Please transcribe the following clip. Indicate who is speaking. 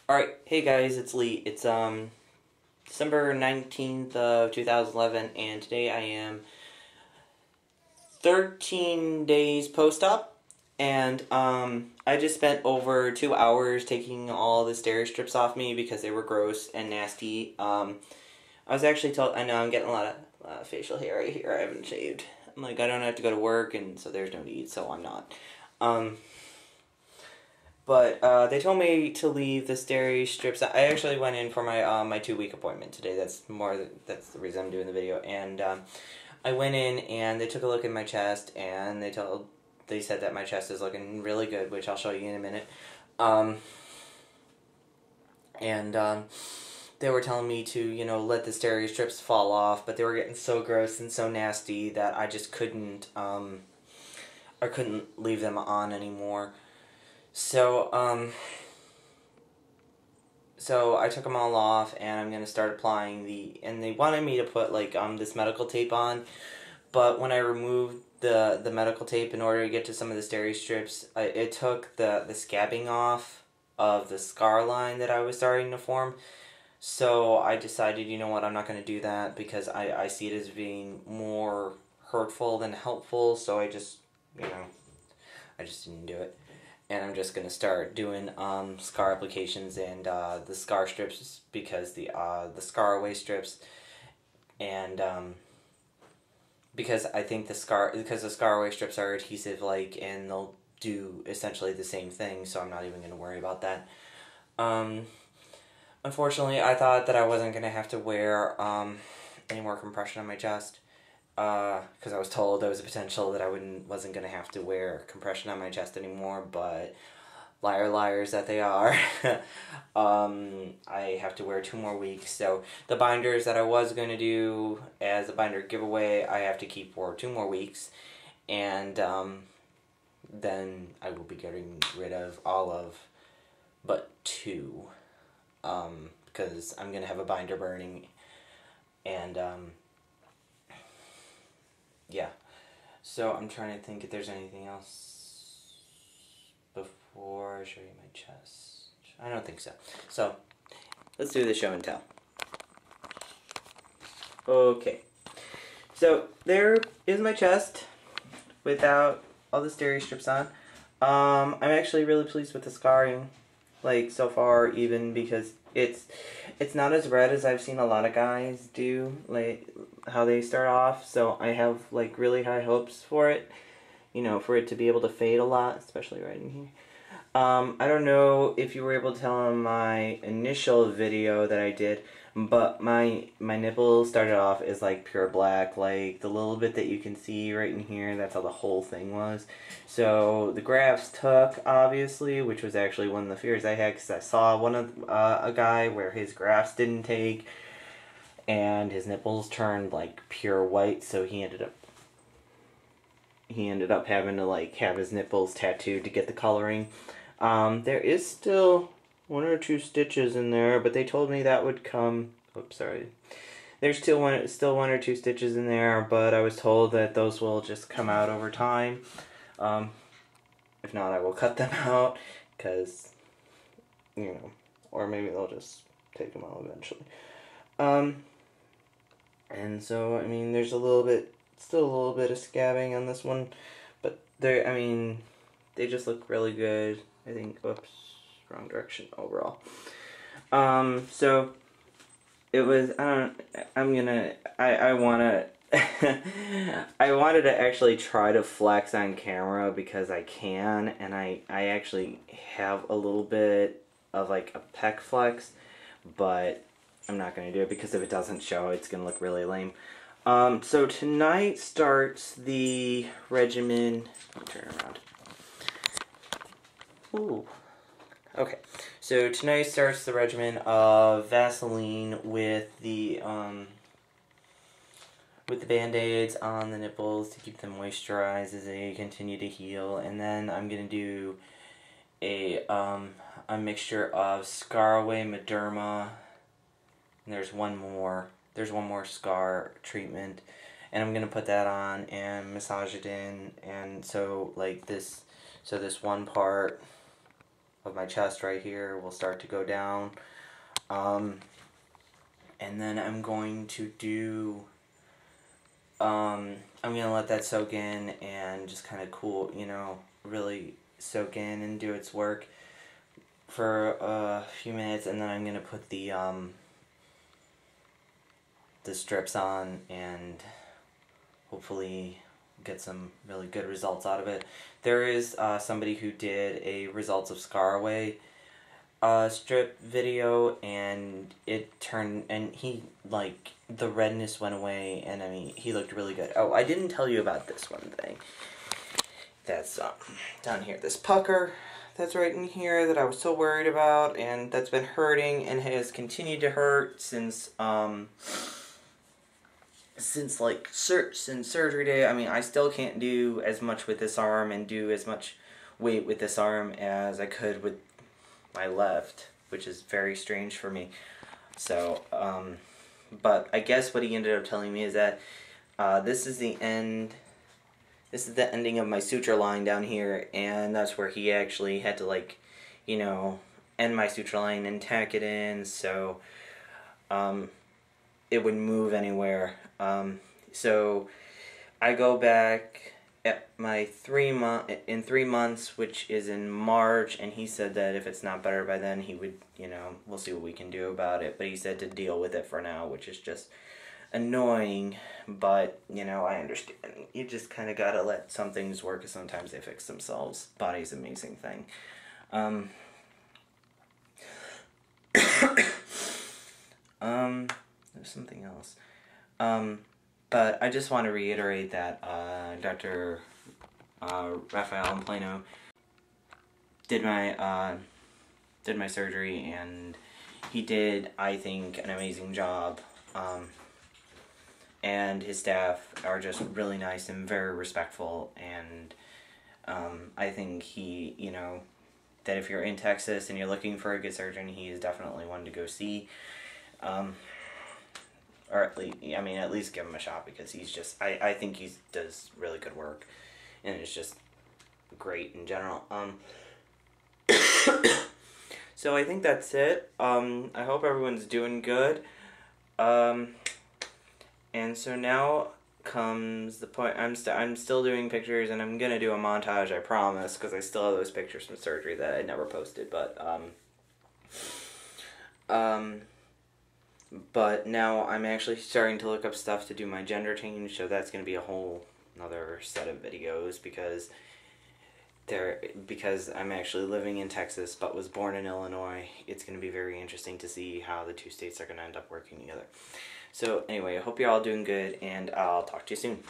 Speaker 1: Alright, hey guys, it's Lee. It's December 19th of 2011, and today I am 13 days post-op, and I just spent over 2 hours taking all the steri strips off me because they were gross and nasty. I was actually told, I know I'm getting a lot of facial hair right here. I haven't shaved. I'm like, I don't have to go to work, and so there's no need, so I'm not. But they told me to leave the steri strips. I actually went in for my my 2-week appointment today. That's the reason I'm doing the video. And I went in and they took a look at my chest, and they said that my chest is looking really good, which I'll show you in a minute. And they were telling me to let the steri strips fall off, but they were getting so gross and so nasty that I just couldn't I couldn't leave them on anymore. So I took them all off, and I'm gonna start applying and they wanted me to put like this medical tape on, but when I removed the medical tape in order to get to some of the steri strips, it took the scabbing off of the scar line that I was starting to form. So I decided, you know what, I'm not gonna do that because I see it as being more hurtful than helpful. So I just didn't do it. And I'm just going to start doing scar applications and the scar strips because the scar away strips, and because I think the scar away strips are adhesive like, and they'll do essentially the same thing, so I'm not even going to worry about that. Unfortunately, I thought that I wasn't going to have to wear any more compression on my chest. Because I was told there was a potential that I wasn't going to have to wear compression on my chest anymore, but liars that they are. I have to wear 2 more weeks, so the binders that I was going to do as a binder giveaway, I have to keep for 2 more weeks, and then I will be getting rid of all of but 2, because I'm going to have a binder burning, and yeah, so I'm trying to think if there's anything else before I show you my chest. I don't think so. So, let's do the show and tell. Okay, so there is my chest without all the steri strips on. I'm actually really pleased with the scarring, like, so far, even because it's not as red as I've seen a lot of guys do, like how they start off. So I have like really high hopes for it, for it to be able to fade a lot, especially right in here. I don't know if you were able to tell in my initial video that I did, but my nipple started off as like pure black, like the little bit that you can see right in here, that's how the whole thing was. So the grafts took, obviously, which was actually one of the fears I had, because I saw a guy where his grafts didn't take, and his nipples turned like pure white, so he ended up having to like have his nipples tattooed to get the coloring. There is still 1 or 2 stitches in there, but they told me that would come. Oops, sorry. There's still 1 or 2 stitches in there, but I was told that those will just come out over time. If not, I will cut them out, because, or maybe they'll just take them out eventually. And so, I mean, there's still a little bit of scabbing on this one, but they just look really good. I think, oops, wrong direction overall. So it was, I wanna, I wanted to actually try to flex on camera because I can, and I actually have a little bit of like a pec flex, but I'm not going to do it because if it doesn't show, it's going to look really lame. So tonight starts the regimen. Let me turn around. Ooh. Okay. So tonight starts the regimen of Vaseline with the Band-Aids on the nipples to keep them moisturized as they continue to heal, and then I'm going to do a mixture of Scar Away Mederma. And there's one more scar treatment, and I'm gonna put that on and massage it in, and so like this one part of my chest right here will start to go down. And then I'm going to do, I'm going to let that soak in and just kind of cool, you know, really soak in and do its work for a few minutes, and then I'm going to put the strips on and hopefully get some really good results out of it. There is somebody who did a results of Scaraway strip video, and it turned, and he, like, the redness went away, and I mean, he looked really good. Oh, I didn't tell you about this one thing. That's down here, this pucker that's right in here that I was so worried about, and that's been hurting and has continued to hurt since surgery day. I mean, I still can't do as much with this arm and do as much weight with this arm as I could with my left, which is very strange for me. So, but I guess what he ended up telling me is that this is the end. This is the ending of my suture line down here, and that's where he actually had to, like, you know, end my suture line and tack it in so it wouldn't move anywhere. So I go back at my 3 months, which is in March, and he said that if it's not better by then, he would, you know, we'll see what we can do about it. But he said to deal with it for now, which is just annoying, but, you know, I understand. You just kind of gotta let some things work, because sometimes they fix themselves. Body's an amazing thing. There's something else. But I just want to reiterate that Dr. Raphael in Plano did my surgery, and he did, I think, an amazing job. And his staff are just really nice and very respectful, and I think he, you know, that if you're in Texas and you're looking for a good surgeon, he is definitely one to go see. Or at least, I mean, at least give him a shot, because he's just, I think he does really good work, and it's just great in general. So I think that's it. I hope everyone's doing good. And so now comes the point. I'm still doing pictures, and I'm gonna do a montage, I promise, because I still have those pictures from surgery that I never posted. But now I'm actually starting to look up stuff to do my gender change, so that's gonna be a whole another set of videos, because I'm actually living in Texas but was born in Illinois. It's gonna be very interesting to see how the two states are gonna end up working together. So anyway, I hope you're all doing good, and I'll talk to you soon.